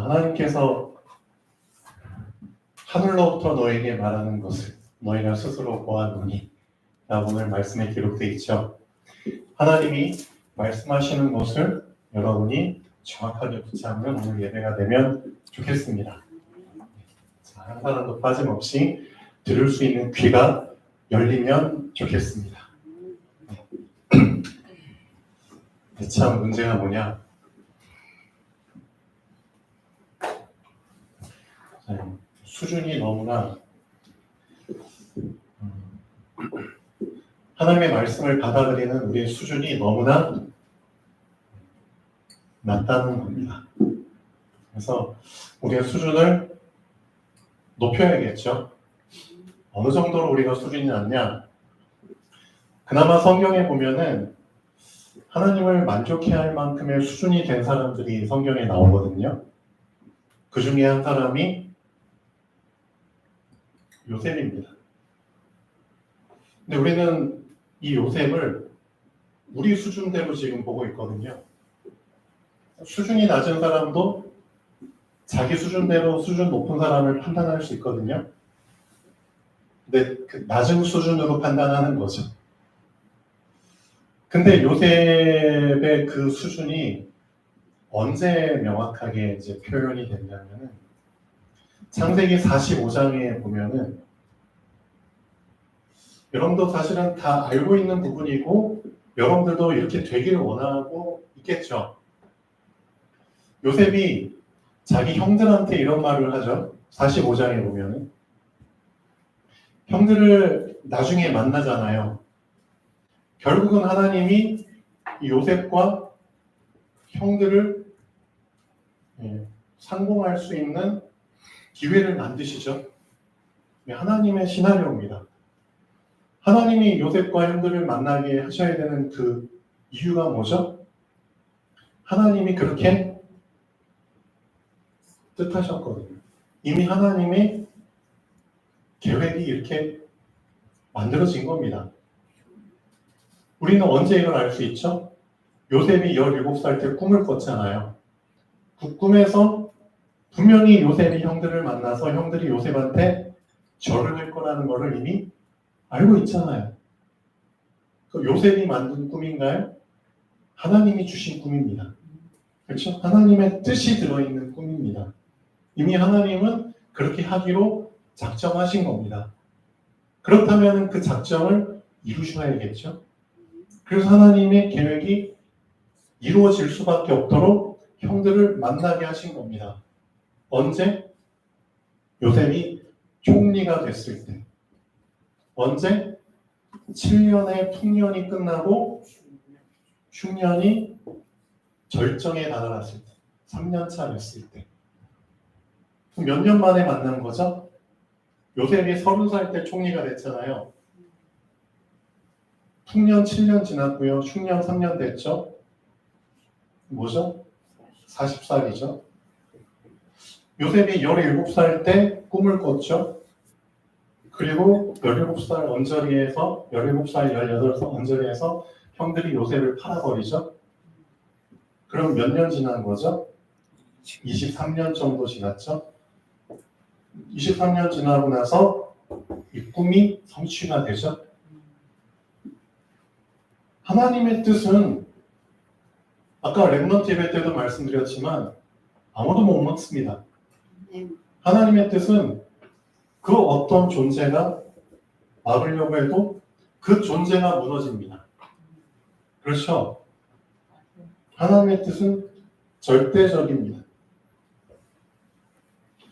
하나님께서 하늘로부터 너에게 말하는 것을 너희가 스스로 보아노니, 라고 오늘 말씀에 기록되어 있죠. 하나님이 말씀하시는 것을 여러분이 정확하게 붙잡는 오늘 예배가 되면 좋겠습니다. 자, 한 사람도 빠짐없이 들을 수 있는 귀가 열리면 좋겠습니다. 참 문제가 뭐냐? 수준이 너무나 하나님의 말씀을 받아들이는 우리의 수준이 너무나 낮다는 겁니다. 그래서 우리의 수준을 높여야겠죠. 어느 정도로 우리가 수준이 낮냐? 그나마 성경에 보면은 하나님을 만족해 할 만큼의 수준이 된 사람들이 성경에 나오거든요. 그 중에 한 사람이 요셉입니다. 근데 우리는 이 요셉을 우리 수준대로 지금 보고 있거든요. 수준이 낮은 사람도 자기 수준대로 수준 높은 사람을 판단할 수 있거든요. 근데 그 낮은 수준으로 판단하는 거죠. 근데 요셉의 그 수준이 언제 명확하게 이제 표현이 됐냐면은 창세기 45장에 보면은 여러분도 사실은 다 알고 있는 부분이고 여러분들도 이렇게 되기를 원하고 있겠죠. 요셉이 자기 형들한테 이런 말을 하죠. 45장에 보면은 형들을 나중에 만나잖아요. 결국은 하나님이 요셉과 형들을 상봉할 수 있는 기회를 만드시죠. 하나님의 시나리오입니다. 하나님이 요셉과 형들을 만나게 하셔야 되는 그 이유가 뭐죠? 하나님이 그렇게 뜻하셨거든요. 이미 하나님의 계획이 이렇게 만들어진 겁니다. 우리는 언제 이걸 알 수 있죠? 요셉이 17살 때 꿈을 꿨잖아요. 그 꿈에서 분명히 요셉이 형들을 만나서 형들이 요셉한테 절을 할 거라는 것을 이미 알고 있잖아요. 그 요셉이 만든 꿈인가요? 하나님이 주신 꿈입니다. 그렇죠? 하나님의 뜻이 들어있는 꿈입니다. 이미 하나님은 그렇게 하기로 작정하신 겁니다. 그렇다면 그 작정을 이루셔야겠죠? 그래서 하나님의 계획이 이루어질 수밖에 없도록 형들을 만나게 하신 겁니다. 언제? 요셉이 총리가 됐을 때. 언제? 7년의 풍년이 끝나고 흉년이 절정에 다다랐을 때. 3년차 됐을 때. 몇 년 만에 만난 거죠? 요셉이 30살 때 총리가 됐잖아요. 풍년 7년 지났고요. 흉년 3년 됐죠? 뭐죠? 40살이죠. 요셉이 17살 때 꿈을 꿨죠. 그리고 17살 언저리에서 17살, 18살 언저리에서 형들이 요셉을 팔아버리죠. 그럼 몇 년 지난 거죠? 23년 정도 지났죠. 23년 지나고 나서 이 꿈이 성취가 되죠. 하나님의 뜻은 아까 렘넌트 예배 때도 말씀드렸지만 아무도 못 막습니다. 하나님의 뜻은 그 어떤 존재가 막으려고 해도 그 존재가 무너집니다. 그렇죠? 하나님의 뜻은 절대적입니다.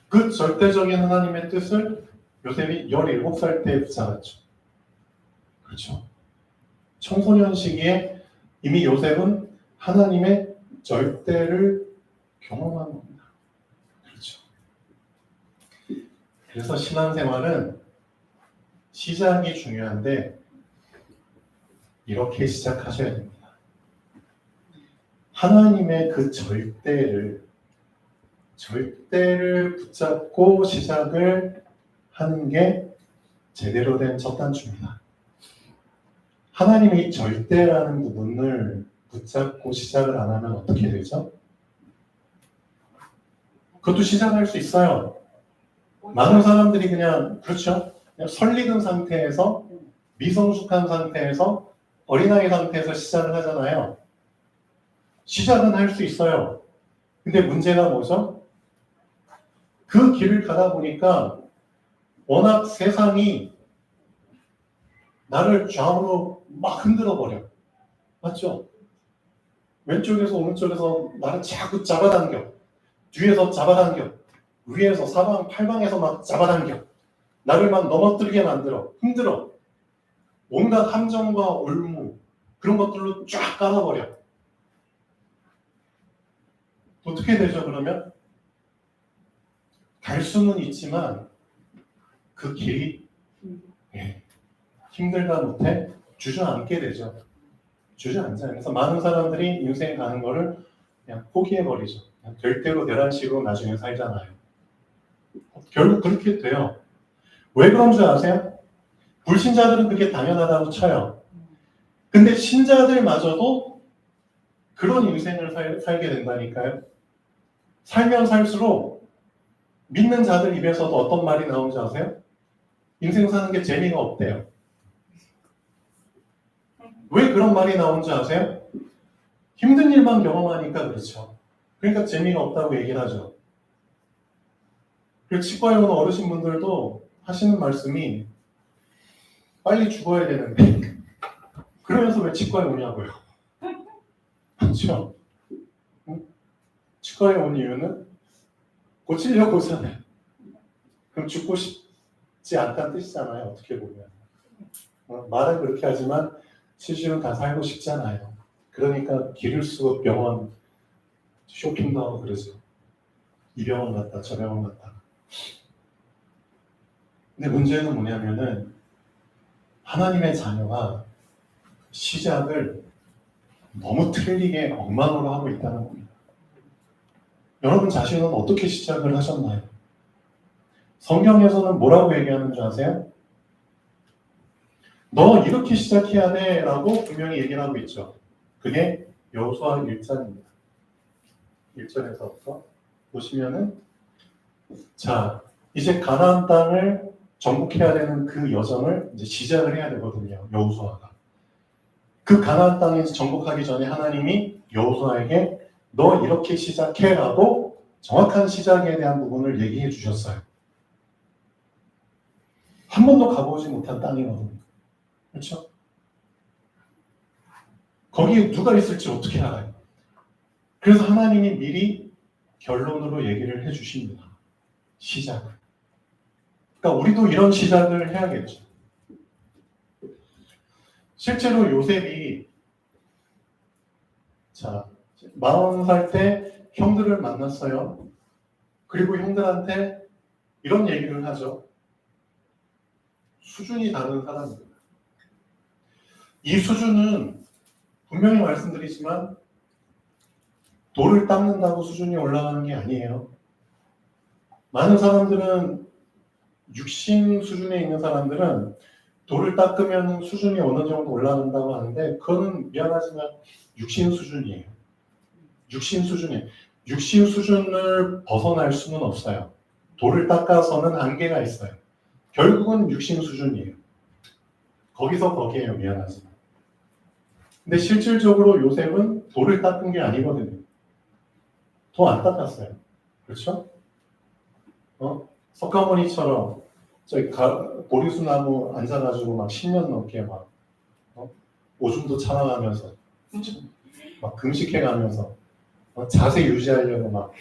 그 절대적인 하나님의 뜻을 요셉이 17살 때 붙잡았죠. 그렇죠? 청소년 시기에 이미 요셉은 하나님의 절대를 경험한 겁니다. 그렇죠. 그래서 신앙생활은 시작이 중요한데 이렇게 시작하셔야 됩니다. 하나님의 그 절대를 붙잡고 시작을 하는 게 제대로 된 첫 단추입니다. 하나님의 절대라는 부분을 붙잡고 시작을 안 하면 어떻게 되죠? 그것도 시작할 수 있어요. 많은 사람들이 그렇죠. 그냥 설익은 상태에서, 미성숙한 상태에서, 어린아이 상태에서 시작을 하잖아요. 시작은 할 수 있어요. 근데 문제가 뭐죠? 그 길을 가다 보니까 워낙 세상이 나를 좌우로 막 흔들어 버려. 맞죠? 왼쪽에서 오른쪽에서 나를 자꾸 잡아당겨. 뒤에서 잡아당겨. 위에서 사방 팔방에서 막 잡아당겨. 나를 막 넘어뜨리게 만들어. 흔들어. 온갖 함정과 올무 그런 것들로 쫙 깔아버려. 어떻게 되죠 그러면? 갈 수는 있지만 그 길이 힘들다 못해 주저앉게 되죠. 주저앉아요. 그래서 많은 사람들이 인생 가는 거를 그냥 포기해버리죠. 그냥 될 대로 되란 식으로 나중에 살잖아요. 결국 그렇게 돼요. 왜 그런 줄 아세요? 불신자들은 그게 당연하다고 쳐요. 근데 신자들마저도 그런 인생을 살게 된다니까요. 살면 살수록 믿는 자들 입에서도 어떤 말이 나오는지 아세요? 인생 사는 게 재미가 없대요. 왜 그런 말이 나오는지 아세요? 힘든 일만 경험하니까 그렇죠. 그러니까 재미가 없다고 얘기를 하죠. 그리고 치과에 오는 어르신분들도 하시는 말씀이 빨리 죽어야 되는데 그러면서 왜 치과에 오냐고요. 그렇죠? 치과에 온 이유는 고치려고 오잖아요. 그럼 죽고 싶지 않다는 뜻이잖아요. 어떻게 보면. 말은 그렇게 하지만 실제로는 다 살고 싶잖아요. 그러니까 기를 쓰고 병원 쇼핑도 하고 그러죠. 이 병원 갔다 저 병원 갔다. 근데 문제는 뭐냐면은 하나님의 자녀가 시작을 너무 틀리게 엉망으로 하고 있다는 겁니다. 여러분 자신은 어떻게 시작을 하셨나요? 성경에서는 뭐라고 얘기하는 줄 아세요? 너 이렇게 시작해야 돼 라고 분명히 얘기를 하고 있죠. 그게 여호수아 1장입니다. 1절에서부터 보시면은 자 이제 가나안 땅을 정복해야 되는 그 여정을 이제 시작을 해야 되거든요. 여호수아가. 그 가나안 땅에서 정복하기 전에 하나님이 여호수아에게 너 이렇게 시작해라고 정확한 시작에 대한 부분을 얘기해 주셨어요. 한 번도 가보지 못한 땅이거든요. 그렇죠? 거기에 누가 있을지 어떻게 알아요? 그래서 하나님이 미리 결론으로 얘기를 해주십니다. 시작을. 그러니까 우리도 이런 시작을 해야겠죠. 실제로 요셉이 40살 때 형들을 만났어요. 그리고 형들한테 이런 얘기를 하죠. 수준이 다른 사람입니다. 이 수준은 분명히 말씀드리지만 돌을 닦는다고 수준이 올라가는 게 아니에요. 많은 사람들은 육신 수준에 있는 사람들은 돌을 닦으면 수준이 어느 정도 올라간다고 하는데 그거는 미안하지만 육신 수준이에요. 육신 수준이에요. 육신 수준을 벗어날 수는 없어요. 돌을 닦아서는 한계가 있어요. 결국은 육신 수준이에요. 거기서 거기에요. 미안하지만. 근데 실질적으로 요셉은 돌을 닦은 게 아니거든요. 더 안 닦았어요. 그렇죠? 석가모니처럼 저기 보리수나무 앉아가지고 막 10년 넘게 막 오줌도 참아가면서 막 금식해가면서 자세 유지하려고 막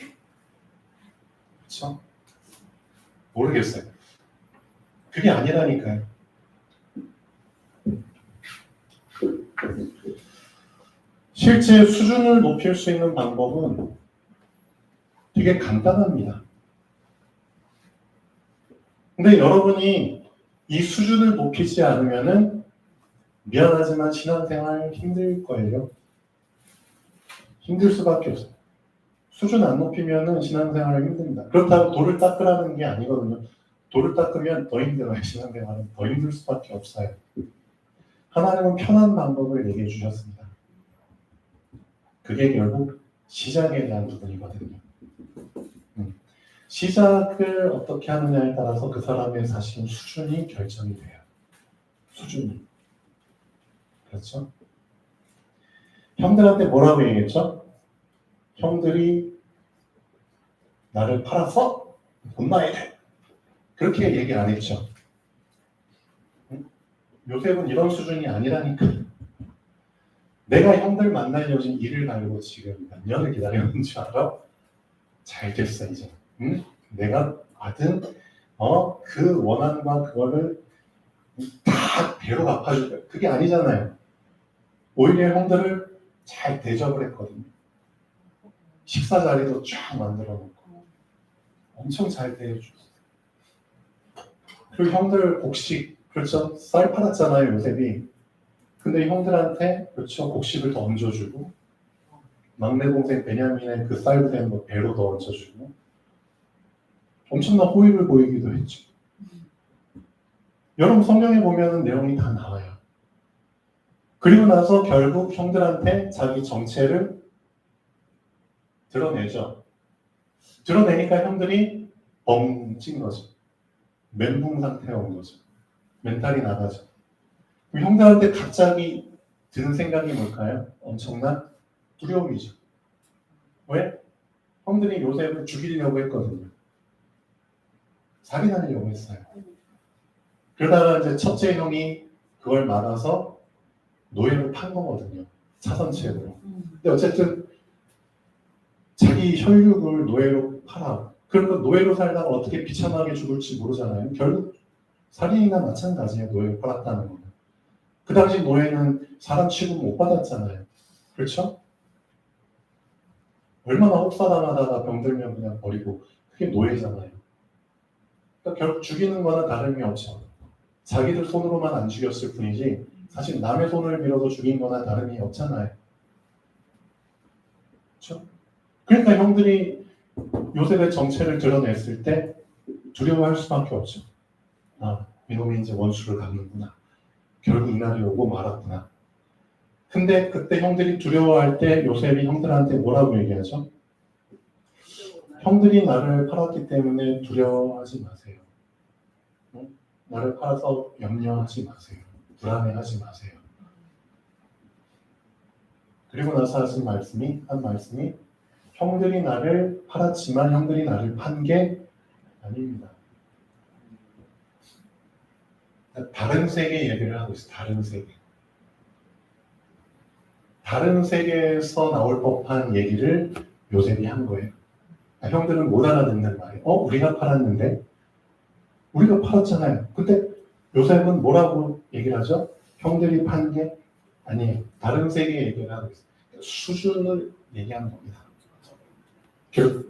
그렇죠? 모르겠어요. 그게 아니라니까요. 실제 수준을 높일 수 있는 방법은 되게 간단합니다. 근데 여러분이 이 수준을 높이지 않으면은 미안하지만 신앙생활 힘들 거예요. 힘들 수밖에 없어요. 수준 안 높이면은 신앙생활 힘듭니다. 그렇다고 돌을 닦으라는 게 아니거든요. 돌을 닦으면 더 힘들어요. 신앙생활은 더 힘들 수밖에 없어요. 하나님은 편한 방법을 얘기해 주셨습니다. 그게 결국 시작에 대한 부분이거든요. 시작을 어떻게 하느냐에 따라서 그 사람의 사실 수준이 결정이 돼요. 수준이. 그렇죠? 형들한테 뭐라고 얘기했죠? 형들이 나를 팔아서 혼나야 돼. 그렇게 얘기 안 했죠. 요셉은 이런 수준이 아니라니까. 내가 형들 만나려고 지금 일을 갈고 지금 몇 년을 기다렸는 줄 알아? 잘 됐어 이제. 응? 내가 받은 그 원한과 그거를 다 배로 갚아줄까? 그게 아니잖아요. 오히려 형들을 잘 대접을 했거든요. 식사 자리도 쫙 만들어 놓고 엄청 잘 대해줬어요. 그리고 형들 곡식, 그렇죠? 쌀 팔았잖아요, 요셉이. 근데 형들한테, 그렇죠? 곡식을 더 얹어주고, 막내 동생 베냐민의 그 쌀부에 뭐 배로 더 얹어주고, 엄청난 호의를 보이기도 했죠. 여러분 성경에 보면 내용이 다 나와요. 그리고 나서 결국 형들한테 자기 정체를 드러내죠. 드러내니까 형들이 벙찐 거죠. 멘붕 상태에 온 거죠. 멘탈이 나가죠. 형들한테 갑자기 드는 생각이 뭘까요? 엄청난 두려움이죠. 왜? 형들이 요셉을 죽이려고 했거든요. 살인하려고 했어요. 그러다가 이제 첫째 형이 그걸 막아서 노예를 판 거거든요. 차선책으로. 근데 어쨌든 자기 혈육을 노예로 팔아. 그러니까 노예로 살다가 어떻게 비참하게 죽을지 모르잖아요. 결국 살인이나 마찬가지예요. 노예로 팔았다는 거는. 그 당시 노예는 사람 취급 못 받았잖아요. 그렇죠? 얼마나 혹사당하다가 병들면 그냥 버리고 그게 노예잖아요. 그러니까 결국 죽이는 거는 다름이 없죠. 자기들 손으로만 안 죽였을 뿐이지 사실 남의 손을 빌어서 죽인 거나 다름이 없잖아요. 그렇죠? 그러니까 형들이 요셉의 정체를 드러냈을 때 두려워할 수밖에 없죠. 아, 이놈이 이제 원수를 갚는구나. 결국 이날이 오고 말았구나. 근데 그때 형들이 두려워할 때 요셉이 형들한테 뭐라고 얘기하죠? 형들이 나를 팔았기 때문에 두려워하지 마세요. 응? 나를 팔아서 염려하지 마세요. 불안해하지 마세요. 그리고 나서 한 말씀이 형들이 나를 팔았지만 형들이 나를 판 게 아닙니다. 다른 세계 얘기를 하고 있어요. 다른 세계. 다른 세계에서 나올 법한 얘기를 요셉이 한 거예요. 형들은 못 알아듣는 말이에요. 우리가 팔았는데? 우리가 팔았잖아요. 근데 요셉은 뭐라고 얘기를 하죠? 형들이 판 게 아니에요. 다른 세계 얘기를 하고 있어요. 수준을 얘기하는 겁니다.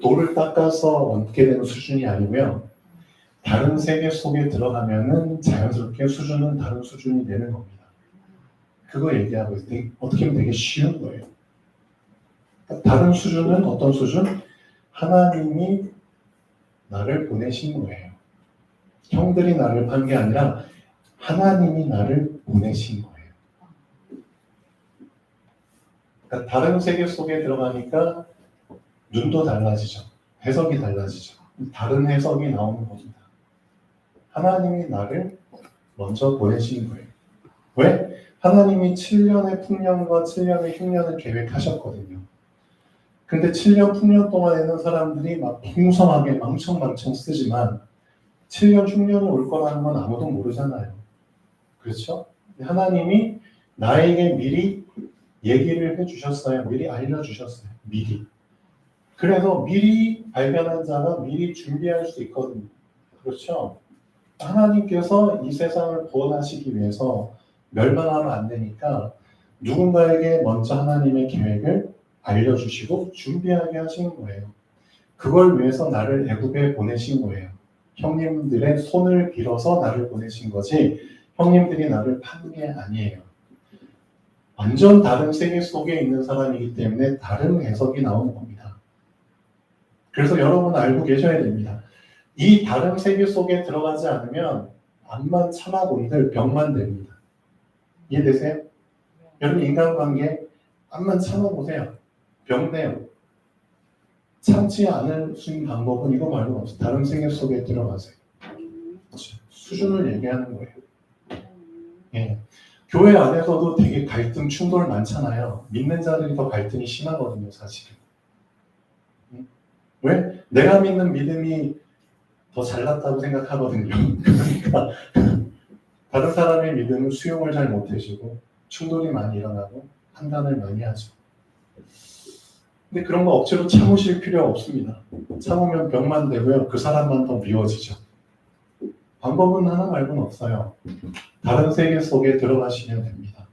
돌을 닦아서 얹게 되는 수준이 아니고요. 다른 세계 속에 들어가면은 자연스럽게 수준은 다른 수준이 되는 겁니다. 그거 얘기하고 있어요. 어떻게 보면 되게 쉬운 거예요. 다른 수준은 어떤 수준? 하나님이 나를 보내신 거예요. 형들이 나를 판 게 아니라 하나님이 나를 보내신 거예요. 그러니까 다른 세계 속에 들어가니까 눈도 달라지죠. 해석이 달라지죠. 다른 해석이 나오는 겁니다. 하나님이 나를 먼저 보내신 거예요. 왜? 하나님이 7년의 풍년과 7년의 흉년을 계획하셨거든요. 근데 7년 풍년 동안에는 사람들이 막 풍성하게 망청망청 쓰지만 7년 흉년이 올 거라는 건 아무도 모르잖아요. 그렇죠? 하나님이 나에게 미리 얘기를 해주셨어요. 미리 알려주셨어요. 미리. 그래서 미리 발견한 자가 미리 준비할 수 있거든요. 그렇죠? 하나님께서 이 세상을 구원하시기 위해서 멸망하면 안 되니까 누군가에게 먼저 하나님의 계획을 알려주시고 준비하게 하신 거예요. 그걸 위해서 나를 애굽에 보내신 거예요. 형님들의 손을 빌어서 나를 보내신 거지 형님들이 나를 판 게 아니에요. 완전 다른 세계 속에 있는 사람이기 때문에 다른 해석이 나오는 겁니다. 그래서 여러분 알고 계셔야 됩니다. 이 다른 세계 속에 들어가지 않으면 암만 참아본들 병만 됩니다. 이해되세요? 여러분 인간관계 암만 참아보세요. 병내요. 참지 않을 수 있는 방법은 이거 말고는 없어요. 다른 생각 속에 들어가세요. 그렇죠? 수준을 얘기하는 거예요. 예. 교회 안에서도 되게 갈등, 충돌 많잖아요. 믿는 자들이 더 갈등이 심하거든요, 사실은. 왜? 내가 믿는 믿음이 더 잘났다고 생각하거든요. 그러니까 다른 사람의 믿음은 수용을 잘 못해주고 충돌이 많이 일어나고 판단을 많이 하죠. 근데 그런 거 억지로 참으실 필요 없습니다. 참으면 병만 되고요. 그 사람만 더 미워지죠. 방법은 하나 말고는 없어요. 다른 세계 속에 들어가시면 됩니다.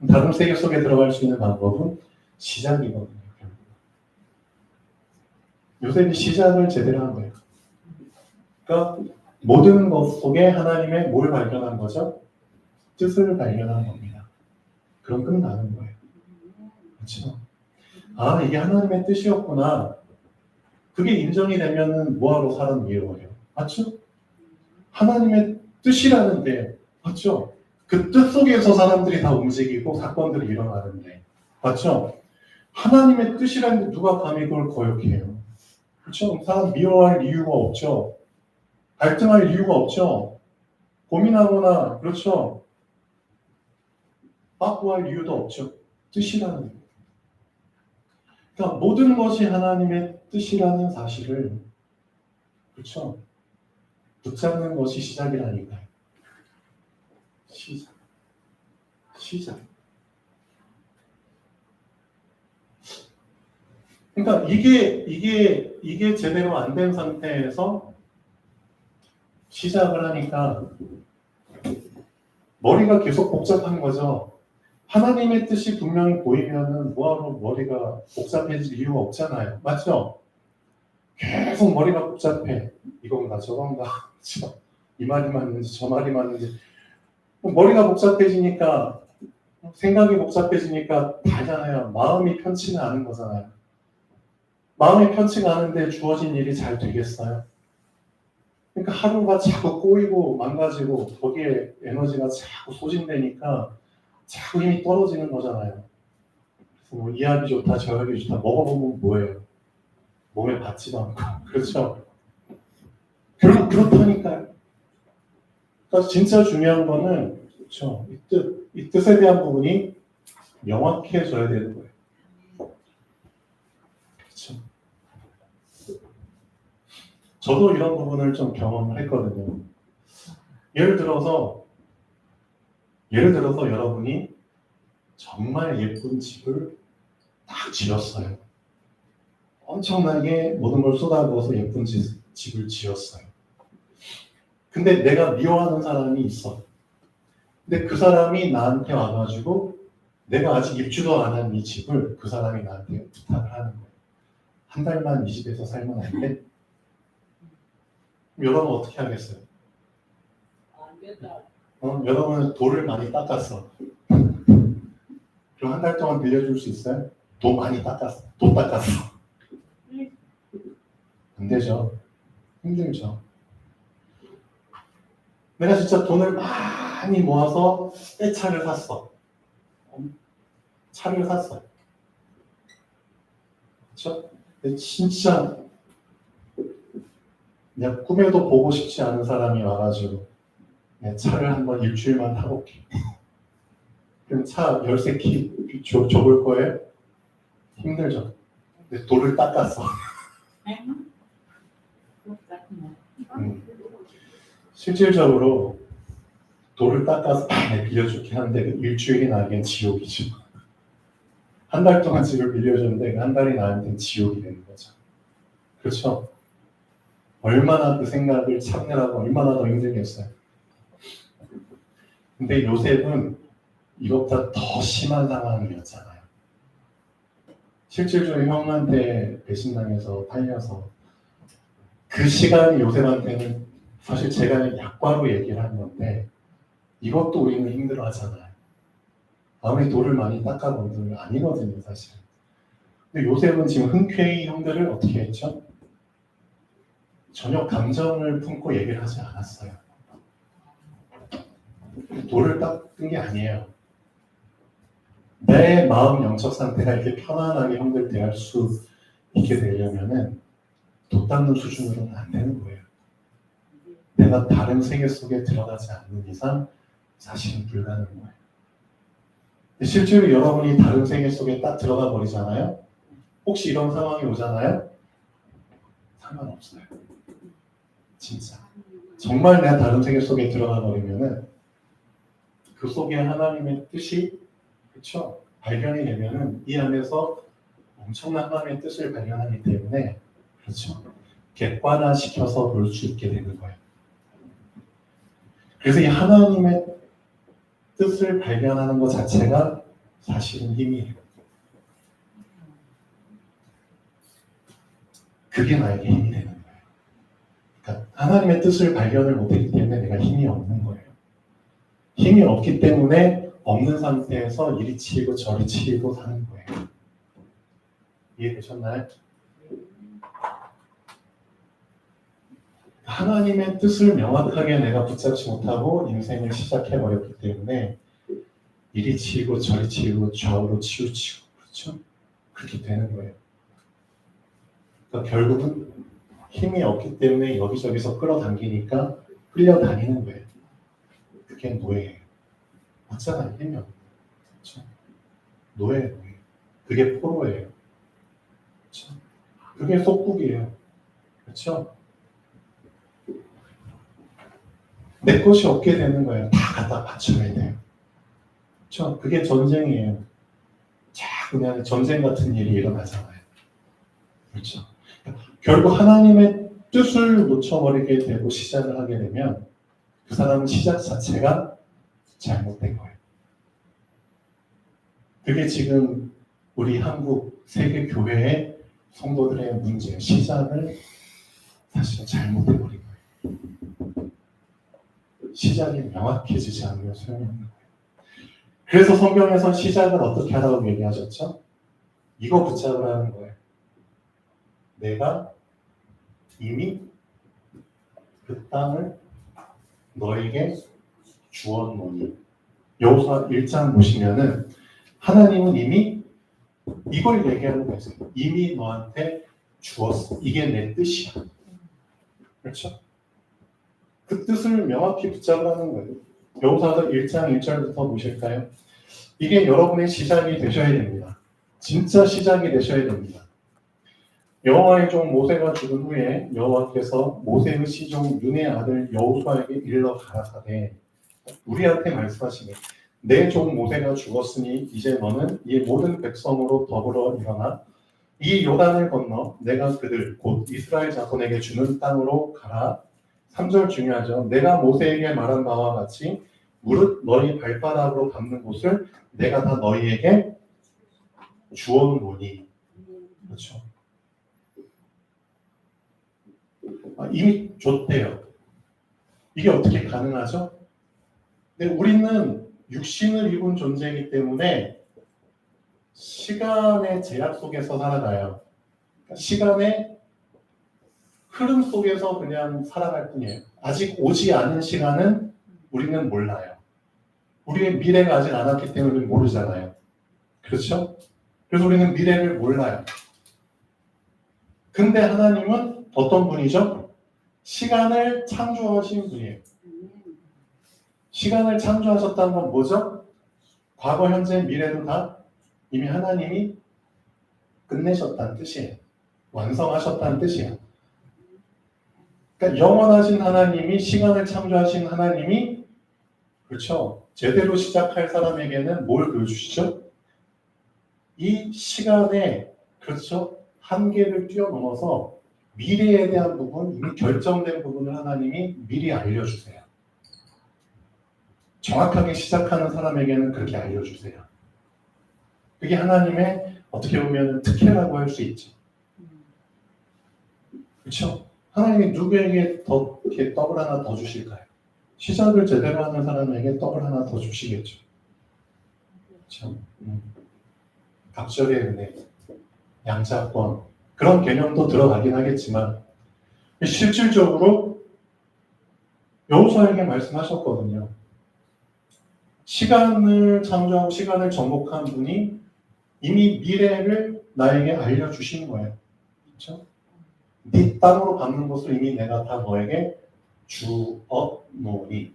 다른 세계 속에 들어갈 수 있는 방법은 시작이거든요. 요셉이 시작을 제대로 한 거예요. 그러니까 모든 것 속에 하나님의 뭘 발견한 거죠? 뜻을 발견한 겁니다. 그럼 끝나는 거예요. 그렇죠? 아, 이게 하나님의 뜻이었구나. 그게 인정이 되면은 뭐하러 사람 미워해요? 맞죠? 하나님의 뜻이라는데, 맞죠? 그 뜻 속에서 사람들이 다 움직이고 사건들이 일어나는데, 맞죠? 하나님의 뜻이라는데 누가 감히 그걸 거역해요? 그렇죠? 사람 미워할 이유가 없죠. 갈등할 이유가 없죠. 고민하거나, 그렇죠? 빠꾸할 이유도 없죠. 뜻이라는 거예요. 그러니까 모든 것이 하나님의 뜻이라는 사실을, 그렇죠? 붙잡는 것이 시작이라니까요. 시작. 그러니까 이게 제대로 안 된 상태에서 시작을 하니까 머리가 계속 복잡한 거죠. 하나님의 뜻이 분명히 보이면은 뭐하러 머리가 복잡해질 이유가 없잖아요. 맞죠? 계속 머리가 복잡해. 이건가 저건가. 그렇죠? 이 말이 맞는지 저 말이 맞는지. 머리가 복잡해지니까 생각이 복잡해지니까 다잖아요. 마음이 편치가 않은 거잖아요. 마음이 편치가 않은데 주어진 일이 잘 되겠어요? 그러니까 하루가 자꾸 꼬이고 망가지고 거기에 에너지가 자꾸 소진되니까 자꾸 힘이 떨어지는 거잖아요. 그래서 뭐 이 합이 좋다 저 합이 좋다 먹어보면 뭐예요? 몸에 받지도 않고 그렇죠? 결국 그렇다니까요. 그러니까 진짜 중요한 거는 그렇죠? 이 뜻에 대한 부분이 명확해져야 되는 거예요. 그렇죠? 저도 이런 부분을 좀 경험을 했거든요. 예를 들어서 여러분이 정말 예쁜 집을 딱 지었어요. 엄청나게 모든 걸 쏟아부어서 예쁜 집을 지었어요. 근데 내가 미워하는 사람이 있어. 근데 그 사람이 나한테 와가지고 내가 아직 입주도 안 한 이 집을 그 사람이 나한테 부탁을 하는 거예요. 한 달만 이 집에서 살면 안 돼? 여러분 어떻게 하겠어요? 안 된다. 여러분은 돌을 많이 닦았어. 그럼 한 달 동안 빌려줄 수 있어요? 돈 많이 닦았어. 돈 닦았어. 안 되죠. 힘들죠. 내가 진짜 돈을 많이 모아서 새 차를 샀어. 차를 샀어요. 그렇죠? 근데 진짜 그냥 꿈에도 보고 싶지 않은 사람이 와가지고 내 차를 한번 일주일만 타볼게. 그럼 차 열쇠 키 줘볼 거예요? 힘들죠. 근데 돌을 닦았어. 실질적으로 돌을 닦아서 빌려주긴 하는데 그 일주일이 나에겐 지옥이죠. 한 달 동안 집을 빌려줬는데 그 한 달이 나한테는 지옥이 되는 거죠. 그렇죠? 얼마나 그 생각을 참느라고 얼마나 더 힘들겠어요. 근데 요셉은 이것보다 더 심한 상황이었잖아요. 실질적으로 형한테 배신당해서 팔려서 그 시간이 요셉한테는 사실 제가 약과로 얘기를 한 건데 이것도 우리는 힘들어 하잖아요. 아무리 돌을 많이 닦아본들 아니거든요, 사실. 근데 요셉은 지금 흔쾌히 형들을 어떻게 했죠? 전혀 감정을 품고 얘기를 하지 않았어요. 돌을 닦은 게 아니에요. 내 마음 영적 상태가 이렇게 편안하게 형들 대할 수 있게 되려면은 돛닦는 수준으로는 안 되는 거예요. 내가 다른 세계 속에 들어가지 않는 이상 사실은 불가능한 거예요. 실제로 여러분이 다른 세계 속에 딱 들어가 버리잖아요. 혹시 이런 상황이 오잖아요. 상관없어요. 진짜. 정말 내가 다른 세계 속에 들어가 버리면은 그 속에 하나님의 뜻이 그렇죠? 발견이 되면은 이 안에서 엄청난 하나님의 뜻을 발견하기 때문에 그렇죠? 객관화시켜서 볼 수 있게 되는 거예요. 그래서 이 하나님의 뜻을 발견하는 것 자체가 사실은 힘이에요. 그게 나에게 힘이 되는 거예요. 그러니까 하나님의 뜻을 발견을 못했기 때문에 내가 힘이 없는 거예요. 힘이 없기 때문에 없는 상태에서 이리 치이고 저리 치이고 사는 거예요. 이해되셨나요? 하나님의 뜻을 명확하게 내가 붙잡지 못하고 인생을 시작해버렸기 때문에 이리 치이고 저리 치이고 좌우로 치우치고 그렇죠? 그렇게 되는 거예요. 그러니까 결국은 힘이 없기 때문에 여기저기서 끌어당기니까 끌려다니는 거예요. 그게 노예예요. 맞잖아요. 힘이 없는 그렇죠? 노예예요. 그게 포로예요. 그렇죠? 그게 속국이에요. 그렇죠? 내 것이 없게 되는 거예요. 다 갖다 바쳐야 돼요. 그렇죠? 그게 전쟁이에요. 자꾸 그냥 전쟁 같은 일이 일어나잖아요. 그렇죠? 결국 하나님의 뜻을 놓쳐버리게 되고 시작을 하게 되면 그 사람은 시작 자체가 잘못된 거예요. 그게 지금 우리 한국 세계 교회의 성도들의 문제, 시작을 사실 잘못해버린 거예요. 시작이 명확해지지 않으면 소용이 없는 거예요. 그래서 성경에서 시작을 어떻게 하라고 얘기하셨죠? 이거 붙잡으라는 거예요. 내가 이미 그 땅을 너에게 주었노니. 여호수아 1장 보시면은 하나님은 이미 이걸 얘기하는 거예요. 이미 너한테 주었어. 이게 내 뜻이야. 그렇죠? 그 뜻을 명확히 붙잡으라는 거예요. 여호수아서 1장 1절부터 보실까요? 이게 여러분의 시작이 되셔야 됩니다. 진짜 시작이 되셔야 됩니다. 여호와의 종 모세가 죽은 후에 여호와께서 모세의 시종 눈의 아들 여호수아에게 일러 가라사대 우리한테 말씀하시네. 내 종 모세가 죽었으니 이제 너는 이 모든 백성으로 더불어 일어나 이 요단을 건너 내가 그들 곧 이스라엘 자손에게 주는 땅으로 가라. 3절 중요하죠. 내가 모세에게 말한 바와 같이 무릇 너희 발바닥으로 밟는 곳을 내가 다 너희에게 주었노니. 그렇죠. 이미 줬대요. 이게 어떻게 가능하죠? 근데 우리는 육신을 입은 존재이기 때문에 시간의 제약 속에서 살아가요. 그러니까 시간의 흐름 속에서 그냥 살아갈 뿐이에요. 아직 오지 않은 시간은 우리는 몰라요. 우리의 미래가 아직 안 왔기 때문에 우리는 모르잖아요. 그렇죠? 그래서 우리는 미래를 몰라요. 근데 하나님은 어떤 분이죠? 시간을 창조하신 분이에요. 시간을 창조하셨다는 건 뭐죠? 과거, 현재, 미래도 다 이미 하나님이 끝내셨다는 뜻이에요. 완성하셨다는 뜻이에요. 그러니까 영원하신 하나님이 시간을 창조하신 하나님이 그렇죠. 제대로 시작할 사람에게는 뭘 보여주시죠? 이 시간에 그렇죠. 한계를 뛰어넘어서 미래에 대한 부분, 이미 결정된 부분을 하나님이 미리 알려주세요. 정확하게 시작하는 사람에게는 그렇게 알려주세요. 그게 하나님의 어떻게 보면 특혜라고 할 수 있죠. 그렇죠? 하나님이 누구에게 더 이렇게 떡을 하나 더 주실까요? 시작을 제대로 하는 사람에게 떡을 하나 더 주시겠죠. 그렇죠? 갑절의 은혜, 양자권 그런 개념도 들어가긴 하겠지만 실질적으로 여호수아에게 말씀하셨거든요. 시간을 창조하고 시간을 정복한 분이 이미 미래를 나에게 알려주신 거예요. 그렇죠? 네 땅으로 갚는 것을 이미 내가 다 너에게 주었노니.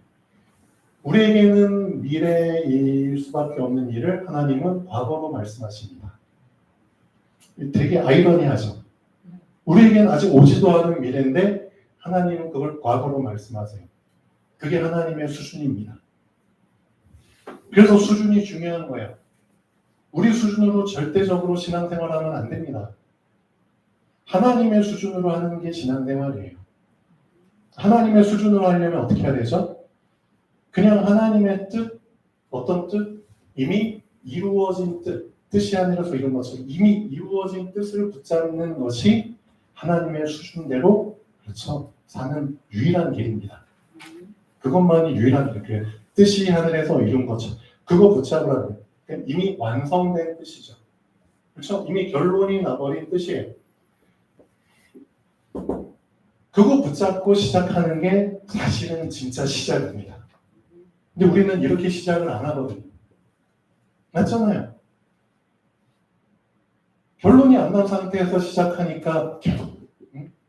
우리에게는 미래일 수밖에 없는 일을 하나님은 과거로 말씀하십니다. 되게 아이러니하죠. 우리에게는 아직 오지도 않은 미래인데 하나님은 그걸 과거로 말씀하세요. 그게 하나님의 수준입니다. 그래서 수준이 중요한 거예요. 우리 수준으로 절대적으로 신앙생활하면 안 됩니다. 하나님의 수준으로 하는 게 신앙생활이에요. 하나님의 수준으로 하려면 어떻게 해야 되죠? 그냥 하나님의 뜻, 어떤 뜻? 이미 이루어진 뜻이 아니라서 이런 것처럼 이미 이루어진 뜻을 붙잡는 것이 하나님의 수준대로 그렇죠. 사는 유일한 길입니다. 그것만이 유일한 길. 뜻이 하늘에서 이룬 것처럼 그거 붙잡으라고요. 이미 완성된 뜻이죠. 그렇죠? 이미 결론이 나버린 뜻이에요. 그거 붙잡고 시작하는 게 사실은 진짜 시작입니다. 근데 우리는 이렇게 시작을 안 하거든요. 맞잖아요. 결론이 안 난 상태에서 시작하니까 계속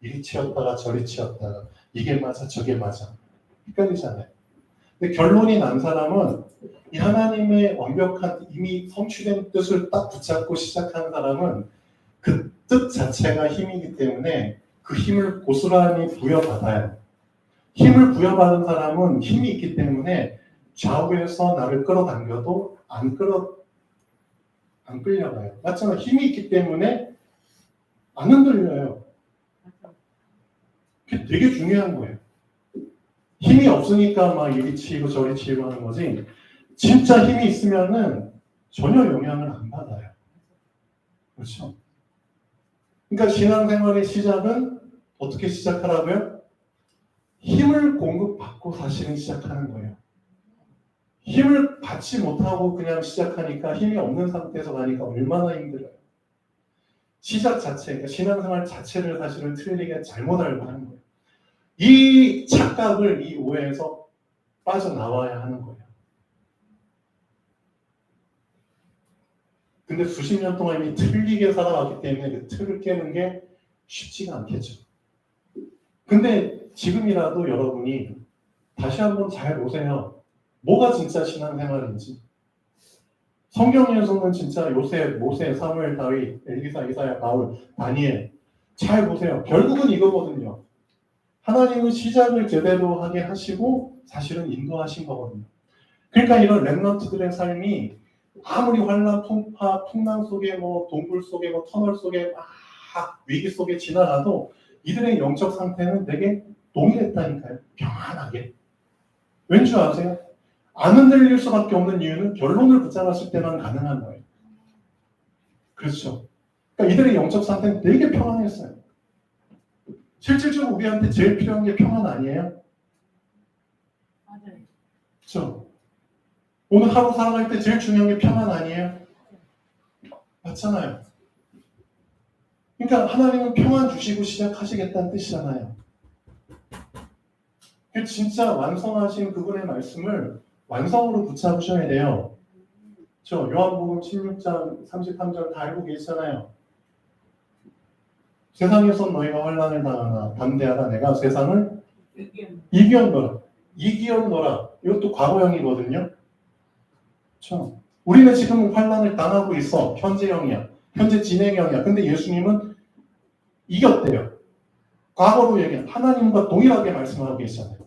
이리 치였다가 저리 치였다가 이게 맞아 저게 맞아 헷갈리잖아요. 근데 결론이 난 사람은 이 하나님의 완벽한 이미 성취된 뜻을 딱 붙잡고 시작한 사람은 그 뜻 자체가 힘이기 때문에 그 힘을 고스란히 부여받아요. 힘을 부여받은 사람은 힘이 있기 때문에 좌우에서 나를 끌어당겨도 안 끌려가요. 맞잖아요. 힘이 있기 때문에 안 흔들려요. 그게 되게 중요한 거예요. 힘이 없으니까 막 이리 치고 저리 치고 하는 거지 진짜 힘이 있으면은 전혀 영향을 안 받아요. 그렇죠? 그러니까 신앙생활의 시작은 어떻게 시작하라고요? 힘을 공급받고 사실은 시작하는 거예요. 힘을 받지 못하고 그냥 시작하니까 힘이 없는 상태에서 가니까 얼마나 힘들어요. 시작 자체, 그러니까 신앙생활 자체를 사실은 틀리게 잘못 알고 하는 거예요. 이 착각을 이 오해에서 빠져나와야 하는 거예요. 근데 수십 년 동안 이미 틀리게 살아왔기 때문에 그 틀을 깨는 게 쉽지가 않겠죠. 근데 지금이라도 여러분이 다시 한번 잘 보세요. 뭐가 진짜 신앙생활인지. 성경에서는 진짜 요셉, 모세, 사무엘, 다윗, 엘리사, 이사야, 바울, 다니엘 잘 보세요. 결국은 이거거든요. 하나님은 시작을 제대로 하게 하시고 사실은 인도하신 거거든요. 그러니까 이런 렘넌트들의 삶이 아무리 환난, 통파, 풍랑 속에 동굴 속에 터널 속에 막 위기 속에 지나가도 이들의 영적 상태는 되게 동일했다니까요. 평안하게. 왠지 아세요? 안 흔들릴 수밖에 없는 이유는 결론을 붙잡았을 때만 가능한 거예요. 그렇죠. 그러니까 이들의 영적 상태는 되게 평안했어요. 실질적으로 우리한테 제일 필요한 게 평안 아니에요? 맞아요. 그렇죠. 오늘 하루 살아갈 때 제일 중요한 게 평안 아니에요? 맞잖아요. 그러니까 하나님은 평안 주시고 시작하시겠다는 뜻이잖아요. 진짜 완성하신 그분의 말씀을 완성으로 붙잡으셔야 돼요. 저 요한복음 16장 33절 다 알고 계시잖아요. 세상에서 너희가 환난을 당하나 담대하라 내가 세상을 이기었노라. 이기었노라. 이것도 과거형이거든요. 그렇죠? 우리는 지금 환난을 당하고 있어. 현재형이야. 현재 진행형이야. 근데 예수님은 이겼대요. 과거로 얘기해. 하나님과 동일하게 말씀하고 계시잖아요.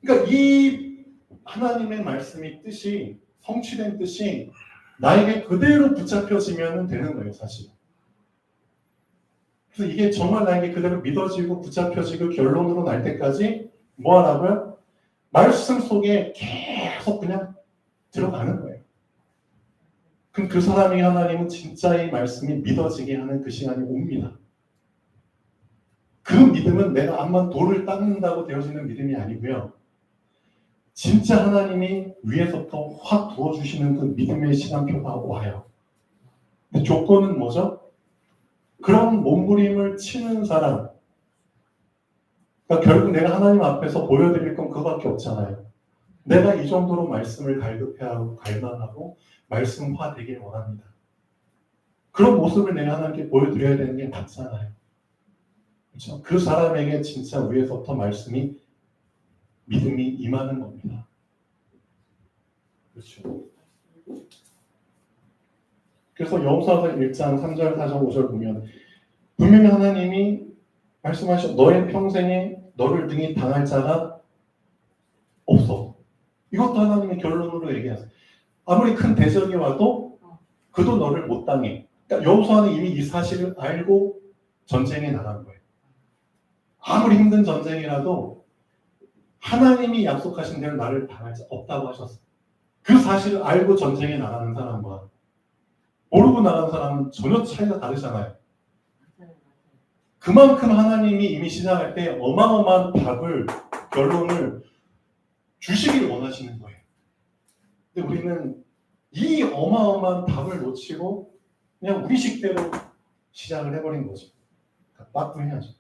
그러니까 이 하나님의 말씀이 뜻이 성취된 뜻이 나에게 그대로 붙잡혀지면 되는 거예요, 사실. 그래서 이게 정말 나에게 그대로 믿어지고 붙잡혀지고 결론으로 날 때까지 뭐 하라고요? 말씀 속에 계속 그냥 들어가는 거예요. 그럼 그 사람이 하나님은 진짜 이 말씀이 믿어지게 하는 그 시간이 옵니다. 그 믿음은 내가 암만 돌을 닦는다고 되어지는 믿음이 아니고요. 진짜 하나님이 위에서부터 확 부어주시는 그 믿음의 시간표가 와요. 근데 조건은 뭐죠? 그런 몸부림을 치는 사람. 그러니까 결국 내가 하나님 앞에서 보여드릴 건 그거밖에 없잖아요. 내가 이 정도로 말씀을 갈급해하고 갈망하고 말씀화 되길 원합니다. 그런 모습을 내가 하나님께 보여드려야 되는 게 맞잖아요. 그렇죠? 그 사람에게 진짜 위에서부터 말씀이 믿음이 임하는 겁니다. 그렇죠? 그래서 여호수아서 1장 3절, 4절, 5절 보면 분명히 하나님이 말씀하셔 너의 평생에 너를 등이 당할 자가 없어. 이것도 하나님의 결론으로 얘기하세요. 아무리 큰 대적이 와도 그도 너를 못 당해. 그러니까 여호수아는 이미 이 사실을 알고 전쟁에 나간 거예요. 아무리 힘든 전쟁이라도 하나님이 약속하신 대로 나를 당할 자 없다고 하셨어요. 그 사실을 알고 전쟁에 나가는 사람과 모르고 나가는 사람은 전혀 차이가 다르잖아요. 그만큼 하나님이 이미 시작할 때 어마어마한 답을, 결론을 주시길 원하시는 거예요. 근데 우리는 이 어마어마한 답을 놓치고 그냥 우리 식대로 시작을 해버린 거죠. 빠꾸해야죠.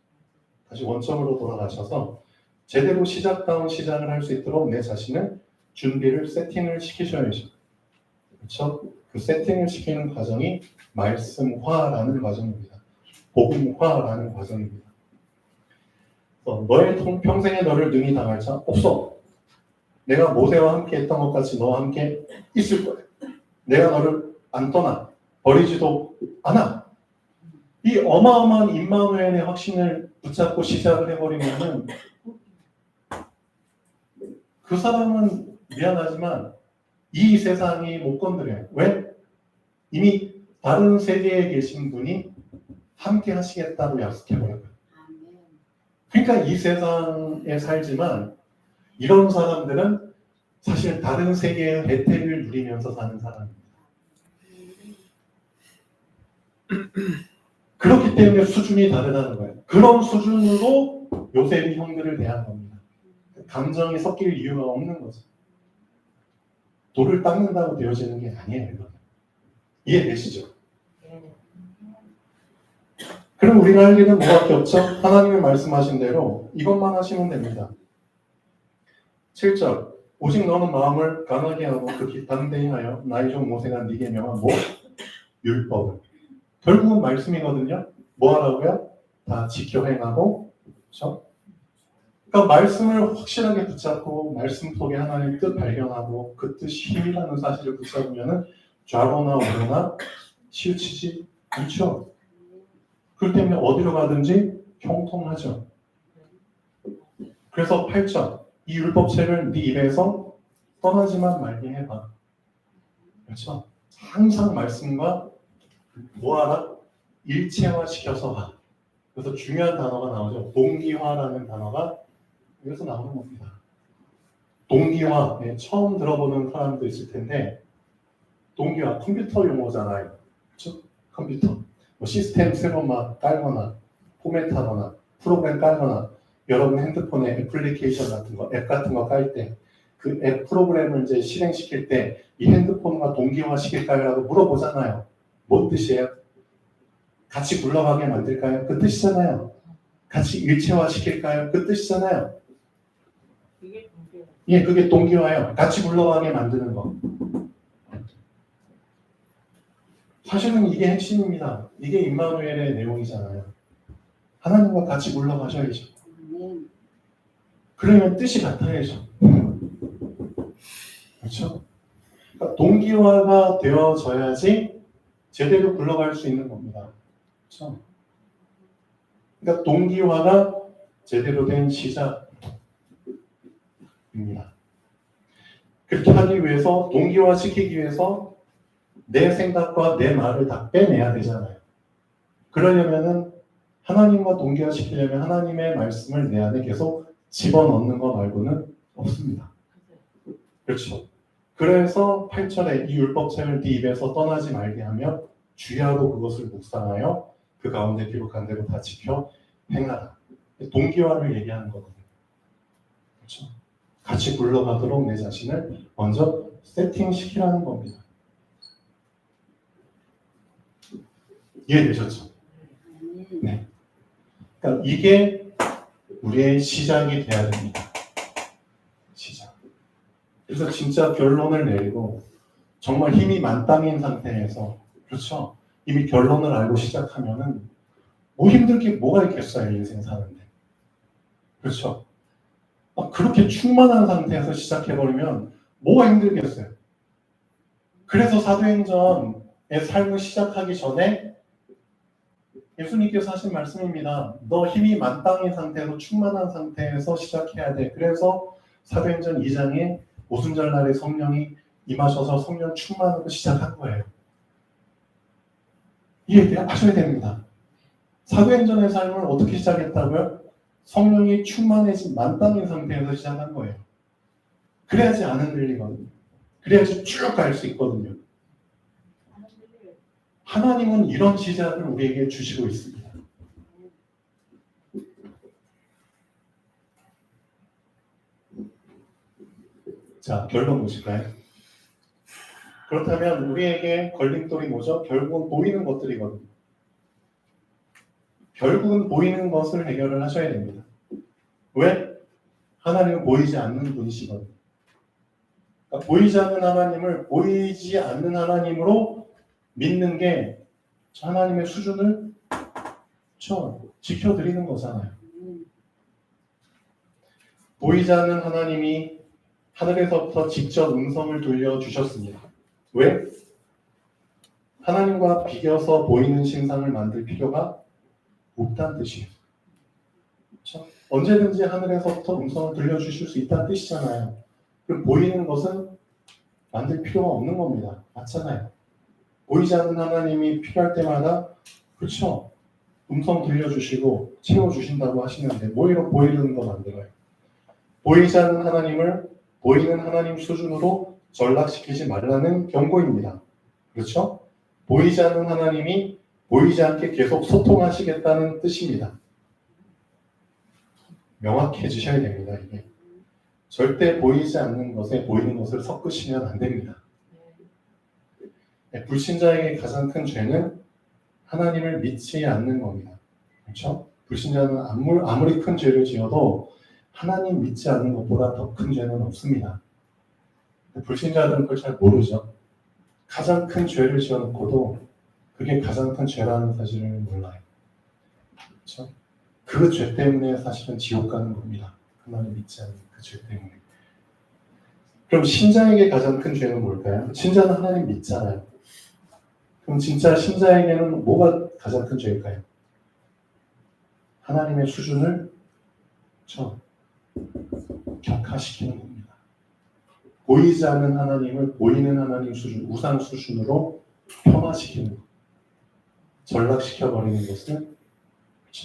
다시 원점으로 돌아가셔서 제대로 시작다운 시작을 할 수 있도록 내 자신을 준비를, 세팅을 시키셔야죠. 그렇죠? 그 세팅을 시키는 과정이 말씀화라는 과정입니다. 복음화라는 과정입니다. 너의 평생에 너를 능히 당할 자 없어. 내가 모세와 함께 했던 것 같이 너와 함께 있을 거야. 내가 너를 안 떠나. 버리지도 않아. 이 어마어마한 임마누엘의 확신을 붙잡고 시작을 해버리면은 그 사람은 미안하지만 이 세상이 못 건드려요. 왜? 이미 다른 세계에 계신 분이 함께 하시겠다고 약속해버렸거든요. 그러니까 이 세상에 살지만 이런 사람들은 사실 다른 세계의 혜택을 누리면서 사는 사람입니다. 그렇기 때문에 수준이 다르다는 거예요. 그런 수준으로 요셉이 형들을 대한 겁니다. 감정이 섞일 이유가 없는 거죠. 돌을 닦는다고 되어지는 게 아니에요. 이거는. 이해되시죠? 그럼 우리가 할 일은 뭐밖에 없죠? 하나님이 말씀하신 대로 이것만 하시면 됩니다. 7절 오직 너는 마음을 강하게 하고 극히 담대히 하여 나의 종 모세가 네게 명한 율법을. 결국은 말씀이거든요. 뭐 하라고요? 다 지켜 행하고, 그렇죠? 그러니까 말씀을 확실하게 붙잡고 말씀 속에 하나님의 뜻 발견하고 그 뜻이 힘이라는 사실을 붙잡으면 좌로나 우로나 치우치지 않죠. 그렇기 때문에 어디로 가든지 형통하죠. 그래서 8절 이 율법책을 네 입에서 떠나지만 말게 해봐. 그렇죠? 항상 말씀과 뭐하라? 일체화시켜서 봐. 그래서 중요한 단어가 나오죠. 동기화라는 단어가 여기서 나오는 겁니다. 동기화, 네, 처음 들어보는 사람도 있을 텐데 동기화, 컴퓨터 용어잖아요. 그렇죠? 컴퓨터. 뭐 시스템 새로 막 깔거나 포맷하거나 프로그램 깔거나 여러분 핸드폰에 애플리케이션 같은 거, 앱 같은 거 깔 때 그 앱 프로그램을 이제 실행시킬 때 이 핸드폰과 동기화 시킬까요? 라고 물어보잖아요. 뭔 뜻이에요? 같이 굴러가게 만들까요? 그 뜻이잖아요. 같이 일체화 시킬까요? 그 뜻이잖아요. 예, 그게 동기화예요. 같이 굴러가게 만드는 거. 사실은 이게 핵심입니다. 이게 임마누엘의 내용이잖아요. 하나님과 같이 굴러가셔야죠. 그러면 뜻이 같아야죠. 그렇죠? 그러니까 동기화가 되어져야지 제대로 굴러갈 수 있는 겁니다. 그렇죠? 그러니까 동기화가 제대로 된 시작입니다. 그렇게 하기 위해서, 동기화 시키기 위해서 내 생각과 내 말을 다 빼내야 되잖아요. 그러려면은 하나님과 동기화 시키려면 하나님의 말씀을 내 안에 계속 집어넣는 거 말고는 없습니다. 그렇죠. 그래서 8절에 이 율법책을 네 입에서 떠나지 말게 하며 주의하고 그것을 묵상하여 그 가운데 기록한 대로 다 지켜 행하라. 동기화를 얘기하는 거거든요. 그렇죠. 같이 굴러가도록 내 자신을 먼저 세팅시키라는 겁니다. 이해되셨죠? 네. 그러니까 이게 우리의 시작이 돼야 됩니다. 시작. 그래서 진짜 결론을 내리고 정말 힘이 만땅인 상태에서, 그렇죠? 이미 결론을 알고 시작하면은 뭐 힘들 게 뭐가 있겠어요, 인생 사는데. 그렇죠? 그렇게 충만한 상태에서 시작해버리면 뭐가 힘들겠어요. 그래서 사도행전의 삶을 시작하기 전에 예수님께서 하신 말씀입니다. 너 힘이 만땅인 상태에서 충만한 상태에서 시작해야 돼. 그래서 사도행전 2장에 오순절 날에 성령이 임하셔서 성령 충만으로 시작한 거예요. 이해하셔야 됩니다. 사도행전의 삶을 어떻게 시작했다고요? 성령이 충만해진 만땅인 상태에서 시작한 거예요. 그래야지 안 흔들리거든요. 그래야지 쭉 갈 수 있거든요. 하나님은 이런 시작을 우리에게 주시고 있습니다. 자, 결론 보실까요? 그렇다면 우리에게 걸림돌이 뭐죠? 결국은 보이는 것들이거든요. 결국은 보이는 것을 해결을 하셔야 됩니다. 왜? 하나님은 보이지 않는 분이시거든요. 그러니까 보이지 않는 하나님을 보이지 않는 하나님으로 믿는 게 하나님의 수준을 지켜드리는 거잖아요. 보이지 않는 하나님이 하늘에서부터 직접 음성을 들려주셨습니다. 왜? 하나님과 비교해서 보이는 신상을 만들 필요가 없다는 뜻이에요. 그렇죠? 언제든지 하늘에서부터 음성을 들려주실 수 있다는 뜻이잖아요. 그럼 보이는 것은 만들 필요가 없는 겁니다. 맞잖아요. 보이지 않는 하나님이 필요할 때마다 그렇죠. 음성 들려주시고 채워주신다고 하시는데 뭐로 보이는 거 만들어요. 보이지 않는 하나님을 보이는 하나님 수준으로 전락시키지 말라는 경고입니다. 그렇죠? 보이지 않는 하나님이 보이지 않게 계속 소통하시겠다는 뜻입니다. 명확해지셔야 됩니다. 이게 절대 보이지 않는 것에 보이는 것을 섞으시면 안 됩니다. 불신자에게 가장 큰 죄는 하나님을 믿지 않는 겁니다. 그렇죠? 불신자는 아무리 큰 죄를 지어도 하나님 믿지 않는 것보다 더 큰 죄는 없습니다. 불신자들은 그걸 잘 모르죠. 가장 큰 죄를 지어놓고도 그게 가장 큰 죄라는 사실을 몰라요. 그렇죠? 그 죄 때문에 사실은 지옥 가는 겁니다. 하나님 믿지 않는 그 죄 때문에. 그럼 신자에게 가장 큰 죄는 뭘까요? 신자는 하나님 믿잖아요. 그럼 진짜 신자에게는 뭐가 가장 큰 죄일까요? 하나님의 수준을 격하시키는 겁니다. 보이지 않는 하나님을 보이는 하나님 수준, 우상 수준으로 폄하시키는 것. 전락시켜버리는 것은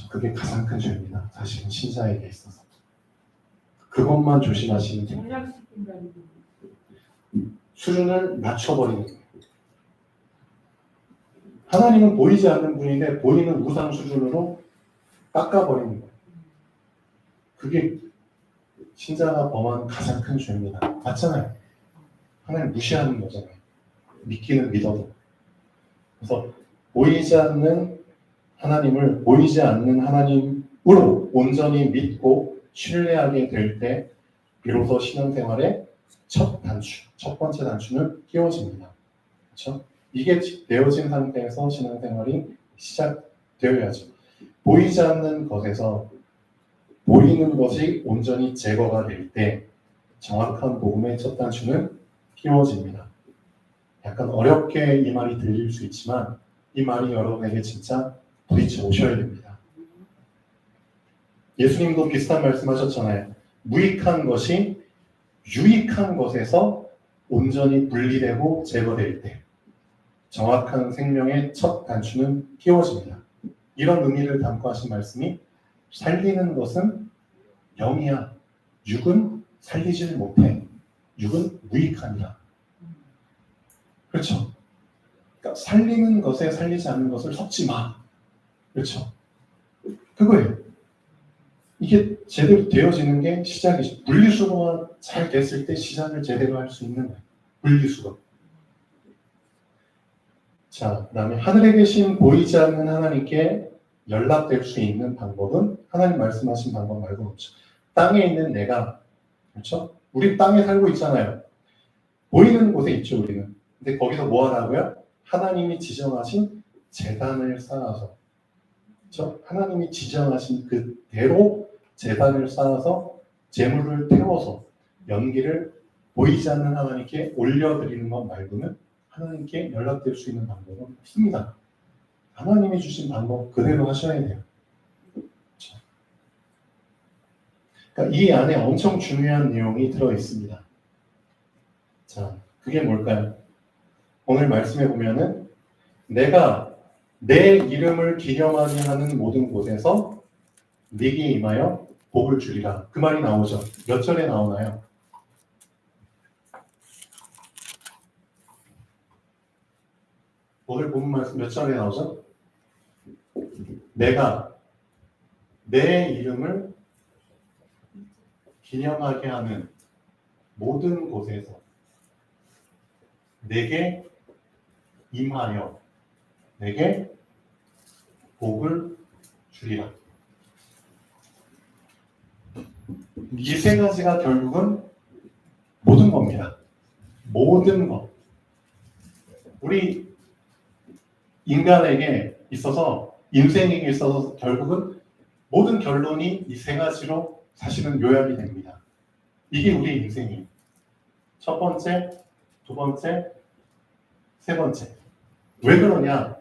그게 가장 큰 죄입니다. 사실은 신자에게 있어서. 그것만 조심하시면 됩니다. 수준을 낮춰버리는 거예요. 하나님은 보이지 않는 분인데 보이는 우상 수준으로 깎아버리는 거예요. 그게 신자가 범한 가장 큰 죄입니다. 맞잖아요. 하나님 무시하는 거잖아요. 믿기는 믿어도. 그래서 보이지 않는 하나님을 보이지 않는 하나님으로 온전히 믿고 신뢰하게 될 때 비로소 신앙생활의 첫 번째 단추는 끼워집니다. 그렇죠? 이게 되어진 상태에서 신앙생활이 시작되어야죠. 보이지 않는 것에서 보이는 것이 온전히 제거가 될 때 정확한 복음의 첫 단추는 끼워집니다. 약간 어렵게 이 말이 들릴 수 있지만 이 말이 여러분에게 진짜 부딪혀 오셔야 됩니다. 예수님도 비슷한 말씀하셨잖아요. 무익한 것이 유익한 것에서 온전히 분리되고 제거될 때 정확한 생명의 첫 단추는 끼워집니다. 이런 의미를 담고 하신 말씀이 살리는 것은 영이야. 육은 살리지를 못해. 육은 무익하니라. 그렇죠? 그러니까 살리는 것에 살리지 않는 것을 섞지 마. 그렇죠? 그거예요. 이게 제대로 되어지는 게 시작이죠. 분리수거가 잘 됐을 때 시작을 제대로 할 수 있는 거예요. 분리수거. 자, 그 다음에 하늘에 계신 보이지 않는 하나님께 연락될 수 있는 방법은 하나님 말씀하신 방법 말고는 없죠. 땅에 있는 내가, 그렇죠? 우리 땅에 살고 있잖아요. 보이는 곳에 있죠, 우리는. 근데 거기서 뭐 하라고요? 하나님이 지정하신 제단을 쌓아서 하나님이 지정하신 그대로 제단을 쌓아서 제물을 태워서 연기를 보이지 않는 하나님께 올려드리는 것 말고는 하나님께 연락될 수 있는 방법은 없습니다. 하나님이 주신 방법 그대로 하셔야 돼요. 그렇죠? 그러니까 이 안에 엄청 중요한 내용이 들어 있습니다. 자, 그게 뭘까요? 오늘 말씀해 보면은 내가 내 이름을 기념하게 하는 모든 곳에서 네게 임하여 복을 주리라. 그 말이 나오죠. 몇 절에 나오나요? 오늘 본 말씀 몇 절에 나오죠? 내가 내 이름을 기념하게 하는 모든 곳에서 내게 임하여 내게 복을 주리라. 이 세 가지가 결국은 모든 겁니다. 모든 것. 우리 인간에게 있어서, 인생에게 있어서 결국은 모든 결론이 이 세 가지로 사실은 요약이 됩니다. 이게 우리 인생이에요. 첫 번째, 두 번째, 세 번째. 왜 그러냐?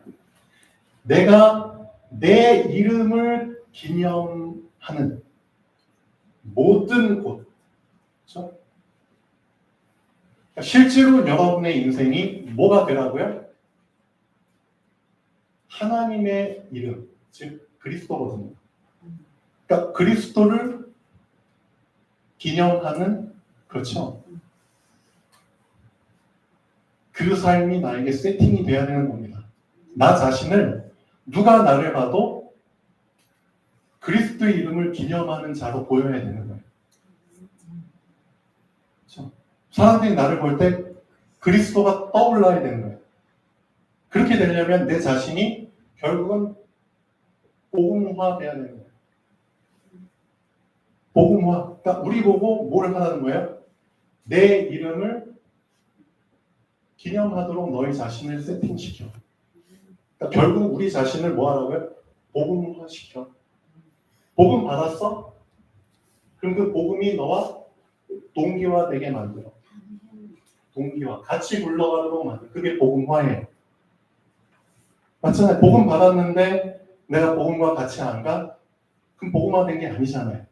내가 내 이름을 기념하는 모든 곳. 그렇죠? 실제로 여러분의 인생이 뭐가 되라고요? 하나님의 이름, 즉 그리스도거든요. 그러니까 그리스도를 기념하는, 그렇죠? 그 삶이 나에게 세팅이 돼야 되는 겁니다. 나 자신을 누가 나를 봐도 그리스도의 이름을 기념하는 자로 보여야 되는 거예요. 그렇죠? 사람들이 나를 볼 때 그리스도가 떠올라야 되는 거예요. 그렇게 되려면 내 자신이 결국은 복음화돼야 되는 거예요. 복음화. 그러니까 우리 보고 뭘 하라는 거예요? 내 이름을 기념하도록 너희 자신을 세팅시켜. 그러니까 결국 우리 자신을 뭐 하라고요? 복음화시켜. 복음 받았어? 그럼 그 복음이 너와 동기화되게 만들어. 동기화. 같이 굴러가도록 만들어. 그게 복음화예요. 맞잖아요. 복음 받았는데 내가 복음과 같이 안 가? 그럼 복음화된 게 아니잖아요.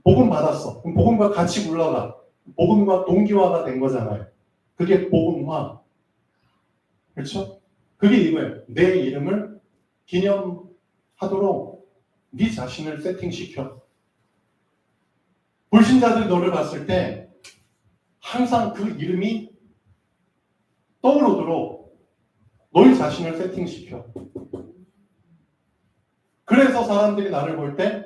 복음 받았어. 그럼 복음과 같이 굴러가. 복음과 동기화가 된 거잖아요. 그게 복음화. 그렇죠? 그게 이거예요. 내 이름을 기념하도록 네 자신을 세팅시켜. 불신자들이 너를 봤을 때 항상 그 이름이 떠오르도록 너희 자신을 세팅시켜. 그래서 사람들이 나를 볼 때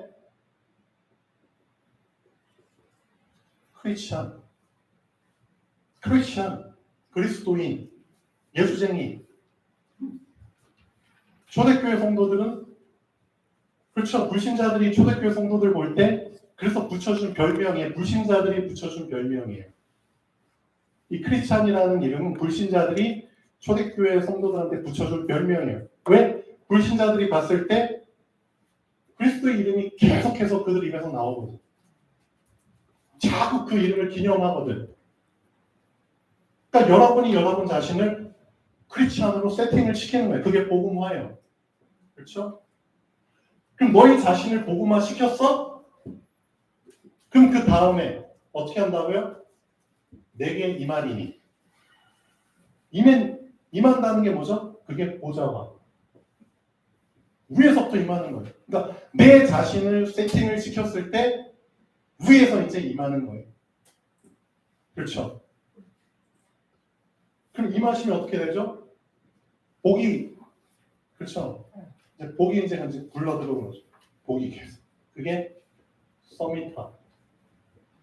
크리스찬, 그리스도인, 예수쟁이. 초대교회 성도들은 그렇죠. 불신자들이 초대교회 성도들 볼 때 그래서 붙여준 별명이에요. 불신자들이 붙여준 별명이에요. 이 크리스찬이라는 이름은 불신자들이 초대교회 성도들한테 붙여준 별명이에요. 왜? 불신자들이 봤을 때 그리스도의 이름이 계속해서 그들 입에서 나오거든. 자꾸 그 이름을 기념하거든. 그러니까 여러분이 여러분 자신을 크리스찬으로 세팅을 시키는 거예요. 그게 복음화예요. 그렇죠? 그럼 너희 자신을 복음화 시켰어? 그럼 그 다음에 어떻게 한다고요? 내게 임하리니. 임한다는 게 뭐죠? 그게 보좌화. 위에서부터 임하는 거예요. 그러니까 내 자신을 세팅을 시켰을 때 위에서 이제 임하는 거예요. 그렇죠? 그럼 임하시면 어떻게 되죠? 복이, 그렇죠? 이제 복이 이제 굴러 들어오는 거죠. 복이 계속. 그게 서미타.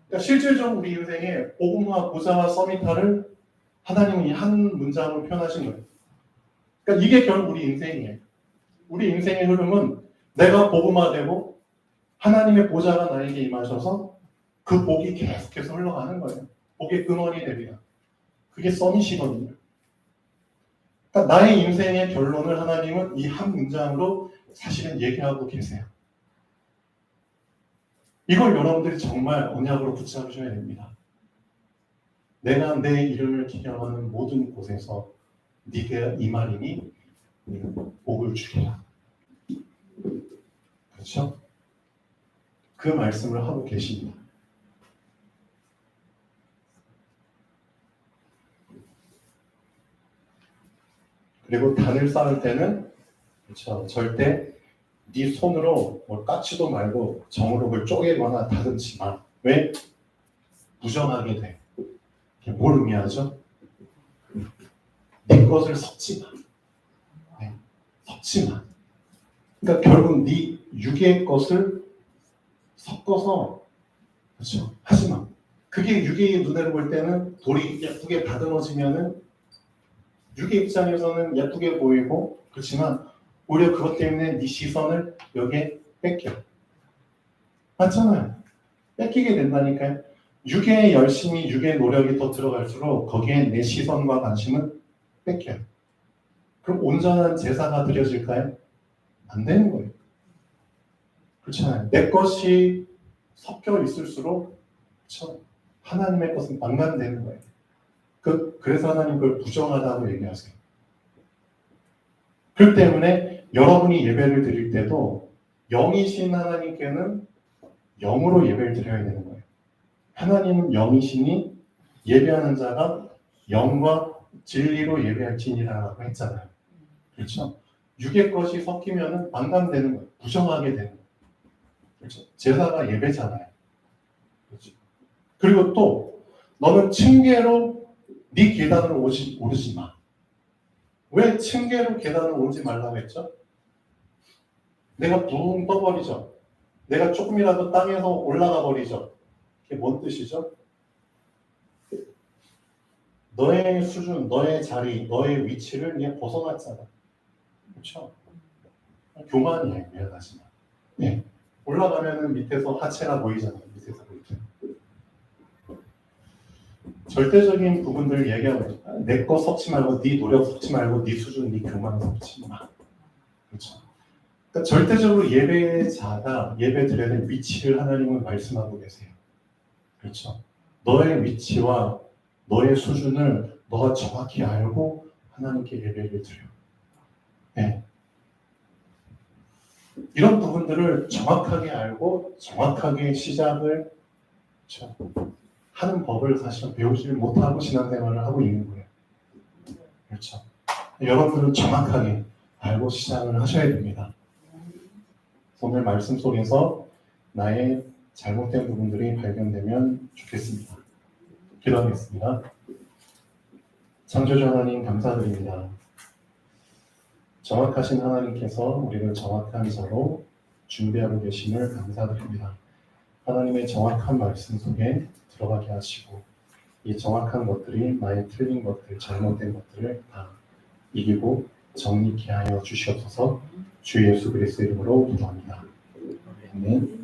그러니까 실질적으로 우리 인생에 복음화, 보좌와 서미타를 하나님이 한 문장으로 표현하신 거예요. 그러니까 이게 결국 우리 인생이에요. 우리 인생의 흐름은 내가 복음화되고 하나님의 보좌가 나에게 임하셔서 그 복이 계속해서 흘러가는 거예요. 복의 근원이 됩니다. 그게 서밋이거든요. 그러니까 그러니까 나의 인생의 결론을 하나님은 이 한 문장으로 사실은 얘기하고 계세요. 이걸 여러분들이 정말 언약으로 붙잡으셔야 됩니다. 내가 내 이름을 기념하는 모든 곳에서 네가 이 말이니 네가 복을 주리라. 그렇죠? 그 말씀을 하고 계십니다. 그리고 단을 쌓을 때는 그렇죠. 절대 네 손으로 뭘 까치도 말고 정으로 그걸 쪼개거나 다듬지 마. 왜? 부정하게 돼. 이게 뭘 의미하죠? 네 것을 섞지 마. 네. 섞지 마. 그러니까 결국 네 육의 것을 섞어서 그렇죠. 하지 마. 그게 육의 눈으로 볼 때는 돌이 예쁘게 다듬어지면은 육의 입장에서는 예쁘게 보이고 그렇지만 오히려 그것 때문에 네 시선을 여기에 뺏겨. 맞잖아요. 뺏기게 된다니까요. 육의 열심히 육의 노력이 더 들어갈수록 거기에 내 시선과 관심은 뺏겨요. 그럼 온전한 제사가 드려질까요? 안 되는 거예요. 그렇잖아요. 내 것이 섞여 있을수록 그렇죠? 하나님의 것은 망간되는 거예요. 그래서 하나님 그걸 부정하다고 얘기하세요. 그렇기 때문에 여러분이 예배를 드릴 때도 영이신 하나님께는 영으로 예배를 드려야 되는 거예요. 하나님은 영이시니 예배하는 자가 영과 진리로 예배할지니라고 했잖아요. 그렇죠? 육의 것이 섞이면 망간되는 거예요. 부정하게 되는 거예요. 그렇죠? 제사가 예배잖아요. 그렇죠? 그리고 또 너는 층계로 네 계단으로 오르지 마. 왜 층계로 계단을 오르지 말라고 했죠? 내가 붕 떠버리죠. 내가 조금이라도 땅에서 올라가 버리죠. 그게 뭔 뜻이죠? 너의 수준, 너의 자리, 너의 위치를 그냥 벗어났잖아. 그렇죠? 교만이에요. 미안하지만. 네. 올라가면은 밑에서 하체가 보이잖아요. 밑에서 이렇게. 절대적인 부분들을 얘기하고 내 거 섞지 말고 네 노력 섞지 말고 네 수준, 네 교만 섞지 마. 그렇죠. 그러니까 절대적으로 예배자가 예배 드려야 될 위치를 하나님은 말씀하고 계세요. 그렇죠. 너의 위치와 너의 수준을 너가 정확히 알고 하나님께 예배를 드려. 네. 이런 부분들을 정확하게 알고 정확하게 시작을 그렇죠. 하는 법을 사실은 배우지를 못하고 신앙생활을 하고 있는 거예요. 그렇죠. 여러분들은 정확하게 알고 시작을 하셔야 됩니다. 오늘 말씀 속에서 나의 잘못된 부분들이 발견되면 좋겠습니다. 기도하겠습니다. 창조주 하나님 감사드립니다. 정확하신 하나님께서 우리를 정확한 자로 준비하고 계심을 감사드립니다. 하나님의 정확한 말씀 속에 들어가게 하시고 이 정확한 것들이 나의 틀린 것들, 잘못된 것들을 다 이기고 정리케 하여 주시옵소서. 주 예수 그리스도의 이름으로 기도합니다. 아멘.